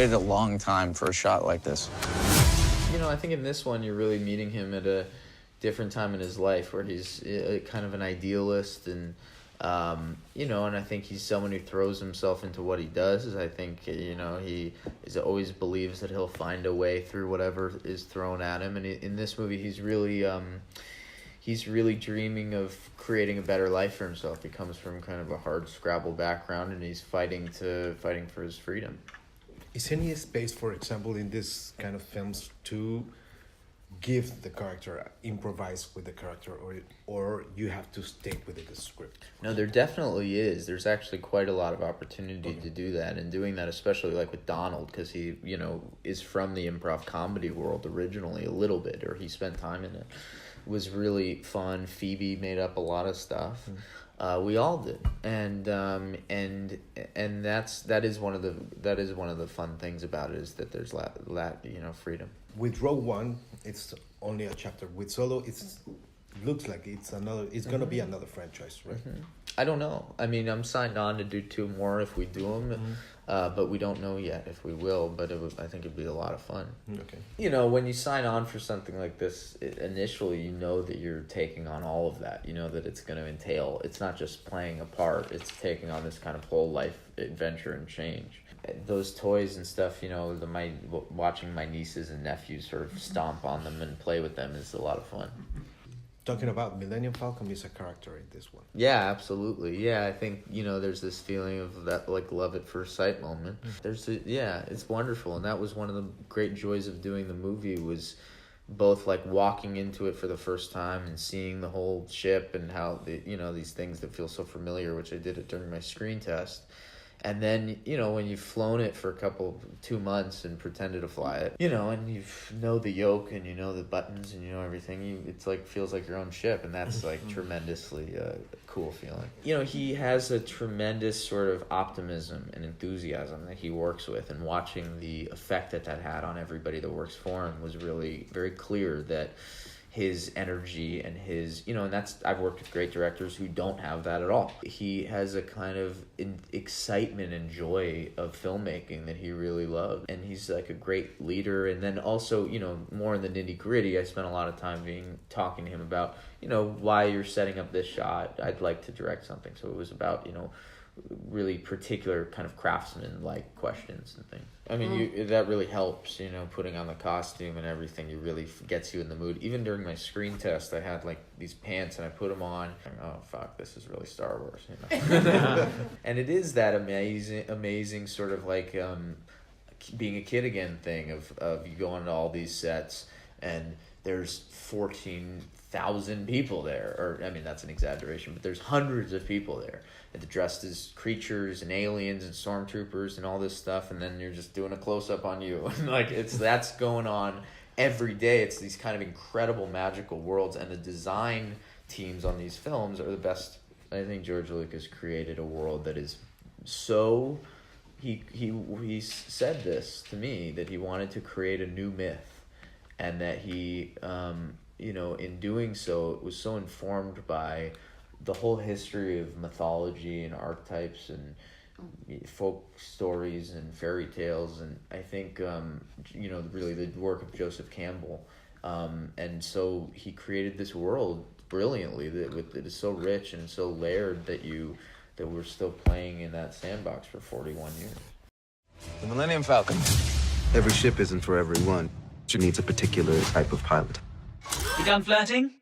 waited a long time for a shot like this. You know, I think in this one you're really meeting him at a different time in his life where he's kind of an idealist and, you know, and I think he's someone who throws himself into what he does. I think, you know, he always believes that he'll find a way through whatever is thrown at him. And in this movie, he's really dreaming of creating a better life for himself. He comes from kind of a hard Scrabble background, and he's fighting for his freedom. Is any space, for example, in this kind of films to give the character, improvise with the character, or you have to stick with the script? No, there definitely is. There's actually quite a lot of opportunity to do that, and doing that especially like with Donald, because he, you know, is from the improv comedy world originally a little bit, or he spent time in it, was really fun. Phoebe made up a lot of stuff. We all did, and that is one of the fun things about it, is that there's freedom. With Rogue One, it's only a chapter. With Solo, looks like it's gonna be another franchise, right? I don't know. I mean, I'm signed on to do 2 more if we do them, but we don't know yet if we will. But I think it'd be a lot of fun. Okay. You know, when you sign on for something like this, initially you know that you're taking on all of that. You know that it's going to entail. It's not just playing a part. It's taking on this kind of whole life adventure and change. Those toys and stuff, you know, watching my nieces and nephews sort of stomp on them and play with them is a lot of fun. Talking about Millennium Falcon is a character in this one. Yeah, absolutely. Yeah, I think, you know, there's this feeling of that, like, love at first sight moment. It's wonderful. And that was one of the great joys of doing the movie, was both, like, walking into it for the first time and seeing the whole ship and how, these things that feel so familiar, which I did it during my screen test. And then, you know, when you've flown it for 2 months and pretended to fly it, you know, and you know the yoke and you know the buttons and you know everything, it's like, feels like your own ship. And that's like tremendously cool feeling. You know, he has a tremendous sort of optimism and enthusiasm that he works with, and watching the effect that had on everybody that works for him was really very clear that his energy and his, you know, and I've worked with great directors who don't have that at all. He has a kind of excitement and joy of filmmaking that he really loved. And he's like a great leader. And then also, you know, more in the nitty gritty, I spent a lot of time talking to him about, you know, why you're setting up this shot. I'd like to direct something. So it was about, you know, really particular kind of craftsman-like questions and things. I mean, that really helps, you know, putting on the costume and everything. It really gets you in the mood. Even during my screen test, I had like these pants and I put them on. Oh, fuck, this is really Star Wars, you know. And it is that amazing sort of like being a kid again thing of you go on to all these sets and there's 14,000 people there. Or, I mean, that's an exaggeration, but there's hundreds of people there. They're dressed as creatures and aliens and stormtroopers and all this stuff, and then you're just doing a close-up on you. And like, that's going on every day. It's these kind of incredible magical worlds, and the design teams on these films are the best. I think George Lucas created a world that is so... He said this to me, that he wanted to create a new myth, and that he, you know, in doing so, it was so informed by the whole history of mythology and archetypes and folk stories and fairy tales. And I think, you know, really the work of Joseph Campbell. And so he created this world brilliantly that is so rich and so layered that we're still playing in that sandbox for 41 years. The Millennium Falcon. Every ship isn't for everyone. It needs a particular type of pilot. You done flirting?